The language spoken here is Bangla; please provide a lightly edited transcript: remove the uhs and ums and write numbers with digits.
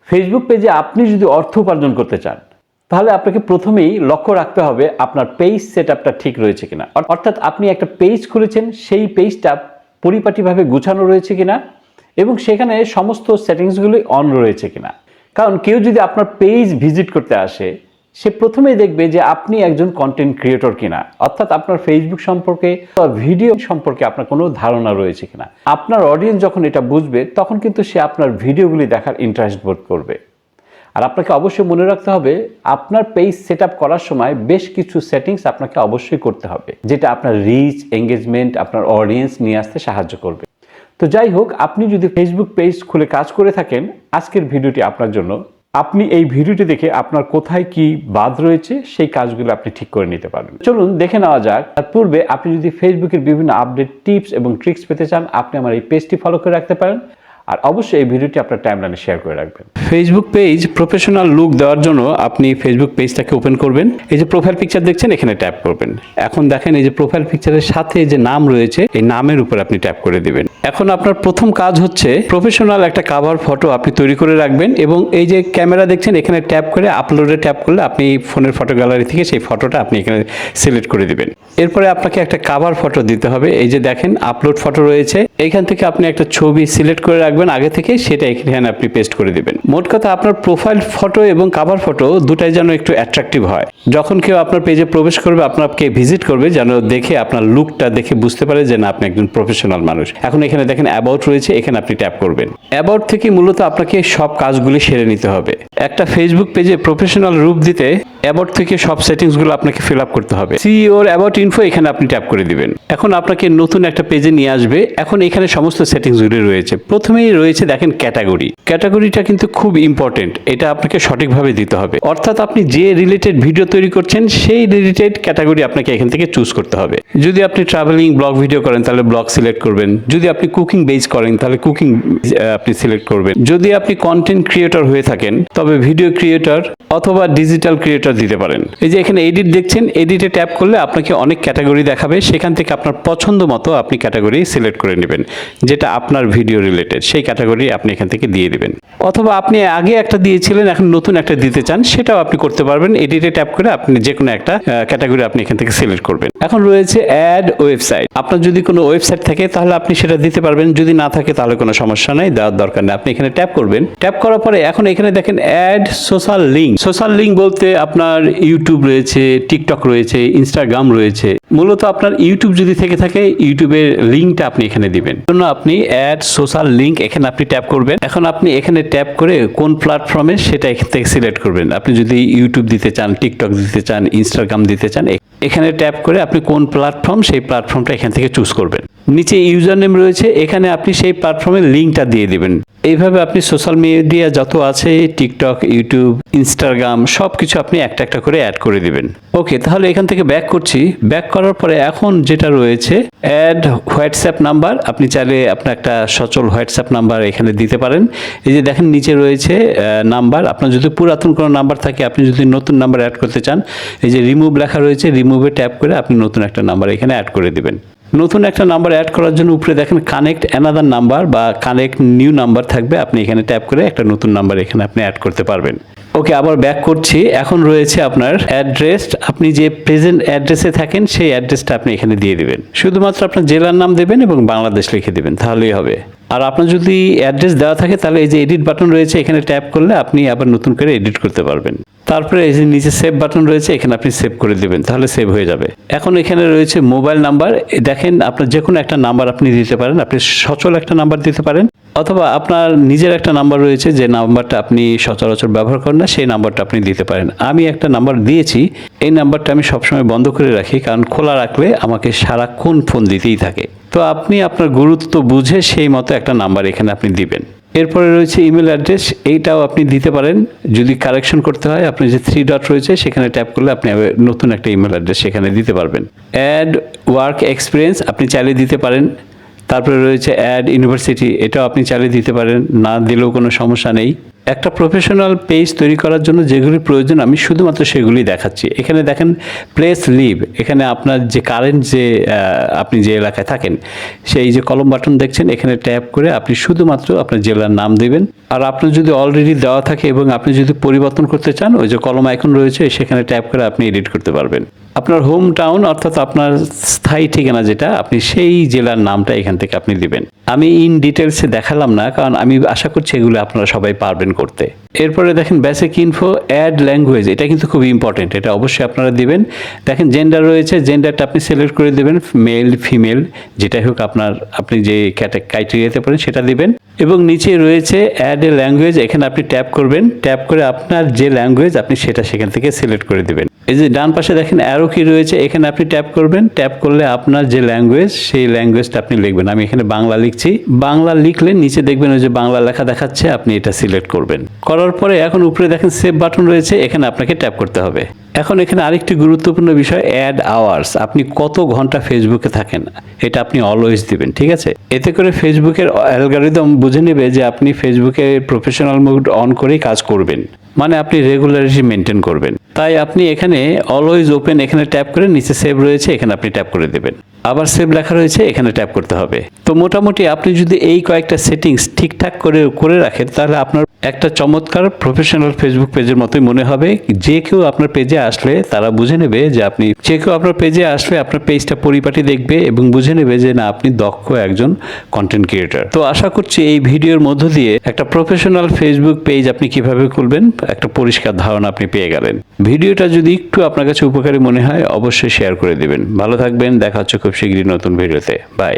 ফেসবুক পেজে আপনি যদি অর্থ উপার্জন করতে চান তাহলে আপনাকে প্রথমেই লক্ষ্য রাখতে হবে আপনার পেজ সেটআপটা ঠিক রয়েছে কিনা। অর্থাৎ আপনি একটা পেজ খুলেছেন, সেই পেজটা পরিপাটিভাবে গুছানো রয়েছে কিনা এবং সেখানে সমস্ত সেটিংসগুলি অন রয়েছে কিনা। কারণ কেউ যদি আপনার পেজ ভিজিট করতে আসে, সে প্রথমেই দেখবে যে আপনি একজন কন্টেন্ট ক্রিয়েটর কিনা, অর্থাৎ আপনার ফেসবুক সম্পর্কে বা ভিডিও সম্পর্কে আপনার কোনো ধারণা রয়েছে কিনা। আপনার অডিয়েন্স যখন এটা বুঝবে তখন কিন্তু সে আপনার ভিডিওগুলি দেখার ইন্টারেস্ট বোধ করবে। আর আপনাকে অবশ্যই মনে রাখতে হবে আপনার পেজ সেট আপ করার সময় বেশ কিছু সেটিংস আপনাকে অবশ্যই করতে হবে, যেটা আপনার রিচ, এঙ্গেজমেন্ট, আপনার অডিয়েন্স নিয়ে আসতে সাহায্য করবে। তো যাই হোক, আপনি যদি ফেসবুক পেজ খুলে কাজ করে থাকেন, আজকের ভিডিওটি আপনার জন্য। আপনি এই ভিডিওটি দেখে আপনার কোথায় কি বাদ রয়েছে সেই কাজগুলো আপনি ঠিক করে নিতে পারেন। চলুন দেখে নেওয়া যাক। তার পূর্বে আপনি যদি ফেসবুকের বিভিন্ন আপডেট, টিপস এবং ট্রিক্স পেতে চান, আপনি আমার এই পেজটি ফলো করে রাখতে পারেন। আর অবশ্যই এই ভিডিওটি আপনার টাইমলাইনে শেয়ার করে রাখবেন। ফেসবুক পেজ প্রফেশনাল লুক দেওয়ার জন্য আপনি ফেসবুক পেজটাকে ওপেন করবেন। এই যে প্রোফাইল পিকচার দেখছেন, এখানে ট্যাপ করবেন। এখন দেখেন এই যে প্রোফাইল পিকচারের সাথে যে নাম রয়েছে, এই নামের উপর আপনি ট্যাপ করে দিবেন। এখন আপনার প্রথম কাজ হচ্ছে প্রফেশনাল একটা কাভার ফটো আপনি তৈরি করে রাখবেন এবং এই যে ক্যামেরা দেখছেন, এখানে ট্যাপ করে আপলোডে ট্যাপ করলে আপনি ফোনের ফটো গ্যালারি থেকে সেই ফটোটা আপনি এখানে সিলেক্ট করে দিবেন। এরপরে আপনাকে একটা কাভার ফটো দিতে হবে। এই যে দেখেন আপলোড ফটো রয়েছে, এইখান থেকে আপনি একটা ছবি সিলেক্ট করে রাখবেন আগে থেকে, সেটা এখানে আপনি পেস্ট করে দিবেন। মোট কথা আপনার প্রোফাইল ফটো এবং কাভার ফটো দুটাই যেন একটু অ্যাট্রাকটিভ হয়। যখন কেউ আপনার পেজে প্রবেশ করবে, আপনাকে ভিজিট করবে, যেন দেখে আপনার লুকটা দেখে বুঝতে পারে যে না, আপনি একজন প্রফেশনাল মানুষ। এখন এখানে দেখেন অ্যাবাউট রয়েছে, এখানে আপনি ট্যাপ করবেন। অ্যাবাউট থেকে মূলত আপনাকে সব কাজগুলি সেরে নিতে হবে। একটা ফেসবুক পেজে প্রফেশনাল রূপ দিতে অ্যাবাউট থেকে সব সেটিংসগুলো আপনাকে ফিল আপ করতে হবে। সি ওর অ্যাবাউট ইনফো এখানে আপনি ট্যাপ করে দিবেন। এখন আপনাকে নতুন একটা পেজে নিয়ে আসবে। এখন এখানে সমস্ত সেটিংসগুলি রয়েছে। প্রথমেই রয়েছে দেখেন ক্যাটাগরি। ক্যাটাগরিটা কিন্তু খুব ইম্পর্টেন্ট, এটা আপনাকে সঠিকভাবে দিতে হবে। অর্থাৎ আপনি যে রিলেটেড ভিডিও তৈরি করছেন সেই রিলেটেড ক্যাটাগরি আপনাকে এখান থেকে চুজ করতে হবে। যদি আপনি ট্রাভেলিং ব্লগ ভিডিও করেন তাহলে ব্লগ সিলেক্ট করবেন। যদি আপনি কুকিং বেস করেন তাহলে কুকিং আপনি সিলেক্ট করবেন। যদি আপনি কন্টেন্ট ক্রিয়েটর হয়ে থাকেন তবে ভিডিও ক্রিয়েটর অথবা ডিজিটাল ক্রিয়েটর দিতে পারেন। এই যে এখানে এডিট দেখছেন, এডিটে ট্যাপ করলে আপনাকে অনেক ক্যাটাগরি দেখাবে। সেখান থেকে আপনার পছন্দ মতো আপনি ক্যাটাগরি সিলেক্ট করে নেবেন, যেটা আপনার ভিডিও রিলেটেড সেই ক্যাটাগরি আপনি এখান থেকে দিয়ে দিবেন। অথবা আপনি আগে একটা দিয়েছিলেন, এখন নতুন একটা দিতে চান, সেটাও আপনি করতে পারবেন। এডিটে ট্যাপ করে আপনি যে কোনো একটা ক্যাটাগরি আপনি এখান থেকে সিলেক্ট করবেন। এখন রয়েছে অ্যাড ওয়েবসাইট। আপনার যদি কোনো ওয়েবসাইট থাকে তাহলে আপনি সেটা দিতে পারবেন, যদি না থাকে তাহলে কোনো সমস্যা নাই, দেওয়ার দরকার নেই। আপনি এখানে ট্যাপ করবেন। ট্যাপ করার পরে এখন এখানে দেখেন add social link. Social link বলতে আপনার ইউটিউব রয়েছে, টিকটক রয়েছে, ইনস্টাগ্রাম রয়েছে। মূলত আপনার ইউটিউব যদি থেকে থাকে, ইউটিউবের লিঙ্কটা আপনি এখানে দিবেন। জন্য আপনি অ্যাড সোশ্যাল লিঙ্ক এখানে আপনি ট্যাপ করবেন। এখন আপনি এখানে ট্যাপ করে কোন প্ল্যাটফর্মে সেটা এখান থেকে সিলেক্ট করবেন। আপনি যদি ইউটিউব দিতে চান, টিকটক দিতে চান, ইনস্টাগ্রাম দিতে চান, এখানে ট্যাপ করে আপনি কোন প্ল্যাটফর্ম সেই প্ল্যাটফর্মটা এখান থেকে চুজ করবেন। নিচে ইউজার নেম রয়েছে, এখানে আপনি সেই প্ল্যাটফর্মের লিঙ্কটা দিয়ে দিবেন। এইভাবে আপনি সোশ্যাল মিডিয়া যত আছে, টিকটক, ইউটিউব, ইনস্টাগ্রাম, সব কিছু আপনি একটা একটা করে অ্যাড করে দিবেন। ওকে, তাহলে এখান থেকে ব্যাক করছি। ব্যাক করার পরে এখন যেটা রয়েছে অ্যাড হোয়াটসঅ্যাপ নাম্বার। আপনি চাইলে আপনার একটা সচল হোয়াটসঅ্যাপ নাম্বার এখানে দিতে পারেন। এই যে দেখেন নিচে রয়েছে নাম্বার। আপনার যদি পুরাতন কোনো নাম্বার থাকে, আপনি যদি নতুন নাম্বার অ্যাড করতে চান, এই যে রিমুভ লেখা রয়েছে, রিমুভে ট্যাপ করে আপনি নতুন একটা নাম্বার এখানে অ্যাড করে দিবেন। নতুন একটা নাম্বার অ্যাড করার জন্য উপরে দেখেন কানেক্ট অ্যানাদার নাম্বার বা কানেক্ট নিউ নাম্বার থাকবে। আপনি এখানে ট্যাপ করে একটা নতুন নাম্বার এখানে আপনি অ্যাড করতে পারবেন। ওকে, আবার ব্যাক করছি। এখন রয়েছে আপনার অ্যাড্রেস। আপনি যে প্রেজেন্ট অ্যাড্রেসে থাকেন সেই অ্যাড্রেসটা আপনি এখানে দিয়ে দিবেন। শুধুমাত্র আপনার জেলার নাম দেবেন এবং বাংলাদেশ লিখে দেবেন, তাহলেই হবে। আর আপনার যদি অ্যাড্রেস দেওয়া থাকে তাহলে এই যে এডিট বাটন রয়েছে, এখানে ট্যাপ করলে আপনি আবার নতুন করে এডিট করতে পারবেন। তারপরে এই যে নিচে সেভ বাটন রয়েছে, এখানে আপনি সেভ করে দেবেন, তাহলে সেভ হয়ে যাবে। এখন এখানে রয়েছে মোবাইল নাম্বার। দেখেন আপনার যে কোনো একটা নাম্বার আপনি দিতে পারেন। আপনি সচল একটা নাম্বার দিতে পারেন, অথবা আপনার নিজের একটা নাম্বার রয়েছে যে নাম্বারটা আপনি সচরাচর ব্যবহার করেন না, সেই নাম্বারটা আপনি দিতে পারেন। আমি একটা নাম্বার দিয়েছি, এই নাম্বারটা আমি সবসময় বন্ধ করে রাখি, কারণ খোলা রাখলে আমাকে সারাক্ষণ ফোন দিতেই থাকে। তো আপনি আপনার গুরুত্ব বুঝে সেই মতো একটা নাম্বার এখানে আপনি দিবেন। এরপরে রয়েছে ইমেল অ্যাড্রেস। এইটাও আপনি দিতে পারেন। যদি কারেকশন করতে হয়, আপনি যে 3 ডট রয়েছে সেখানে ট্যাপ করলে আপনি নতুন একটা ইমেল অ্যাড্রেস সেখানে দিতে পারবেন। অ্যাড ওয়ার্ক এক্সপিরিয়েন্স আপনি চাইলে দিতে পারেন। তারপরে রয়েছে অ্যাড ইউনিভার্সিটি, এটাও আপনি চাইলে দিতে পারেন, না দিলেও কোনো সমস্যা নেই। একটা প্রফেশনাল পেজ তৈরি করার জন্য যেগুলি প্রয়োজন আমি শুধুমাত্র সেগুলি দেখাচ্ছি। এখানে দেখেন প্লেস লিভ, এখানে আপনার যে কারেন্ট যে আপনি যে এলাকায় থাকেন সেই যে কলম বাটন দেখছেন, এখানে ট্যাপ করে আপনি শুধুমাত্র আপনার জেলার নাম দেবেন। আর আপনার যদি অলরেডি দেওয়া থাকে এবং আপনি যদি পরিবর্তন করতে চান, ওই যে কলম আইকন রয়েছে সেখানে ট্যাপ করে আপনি এডিট করতে পারবেন। আপনার হোম টাউন অর্থাৎ আপনার স্থায়ী ঠিকানা যেটা, আপনি সেই জেলার নামটা এখান থেকে আপনি দিবেন। আমি ইন ডিটেলসে দেখালাম না, কারণ আমি আশা করছি এগুলো আপনারা সবাই পারবেন করতে। এরপরে দেখেন বেসিক ইনফো, অ্যাড ল্যাঙ্গুয়েজ, এটা কিন্তু খুব ইম্পর্টেন্ট, এটা অবশ্যই আপনারা দিবেন। দেখেন জেন্ডার রয়েছে, জেন্ডারটা আপনি সিলেক্ট করে দেবেন, মেল ফিমেল যেটাই হোক আপনি যে ক্রাইটেরিয়াতে পড়েন সেটা দিবেন। এবং নিচে রয়েছে অ্যাড এ ল্যাঙ্গুয়েজ, এখানে আপনি ট্যাপ করবেন, ট্যাপ করে আপনার যে ল্যাঙ্গুয়েজ আপনি সেটা সেখান থেকে সিলেক্ট করে দেবেন। এই যে ডান পাশে দেখেন অ্যারো কি রয়েছে, এখানে আপনি ট্যাপ করবেন, ট্যাপ করলে আপনার যে ল্যাঙ্গুয়েজ সেই ল্যাঙ্গুয়েজটা আপনি লিখবেন। আমি এখানে বাংলা লিখছি, বাংলা লিখলে নিচে দেখবেন ওই যে বাংলা লেখা দেখাচ্ছে, আপনি এটা সিলেক্ট করবেন। করার পরে এখন উপরে দেখেন সেভ বাটন রয়েছে, এখানে আপনাকে ট্যাপ করতে হবে। এখন এখানে আরেকটি গুরুত্বপূর্ণ বিষয়, অ্যাড আওয়ার্স, আপনি কত ঘন্টা ফেসবুকে থাকেন এটা আপনি অলওয়েজ দিবেন, ঠিক আছে? এতে করে ফেসবুকের অ্যালগরিদম বুঝে নেবে যে আপনি ফেসবুকে প্রফেশনাল মোড অন করেই কাজ করবেন, মানে আপনি রেগুলারিটি মেনটেন করবেন। তাই আপনি এখানে অলওয়েজ ওপেন এখানে ট্যাপ করে, নিচে সেভ রয়েছে এখানে আপনি ট্যাপ করে দেবেন, আবার সেভ লেখা রয়েছে এখানে ট্যাপ করতে হবে। তো মোটামুটি আপনি যদি এই কয়েকটা সেটিংস ঠিকঠাক করে রাখেন, তাহলে আপনার একটা চমৎকার প্রফেশনাল ফেসবুক পেজের মতোই মনে হবে। যে কেউ আপনার পেজে আসলে তারা বুঝে নেবে যে আপনার পেজটা পরিপাটি দেখবে এবং বুঝে নেবে যে না, আপনি দক্ষ একজন কন্টেন্ট ক্রিয়েটর। তো আশা করছি এই ভিডিওর মধ্য দিয়ে একটা প্রফেশনাল ফেসবুক পেজ আপনি কিভাবে খুলবেন একটা পরিষ্কার ধারণা আপনি পেয়ে গেলেন। ভিডিওটা যদি একটু আপনার কাছে উপকারী মনে হয় অবশ্যই শেয়ার করে দিবেন। ভালো থাকবেন, দেখা হচ্ছে খুব শীঘ্রই নতুন ভিডিওতে। বাই।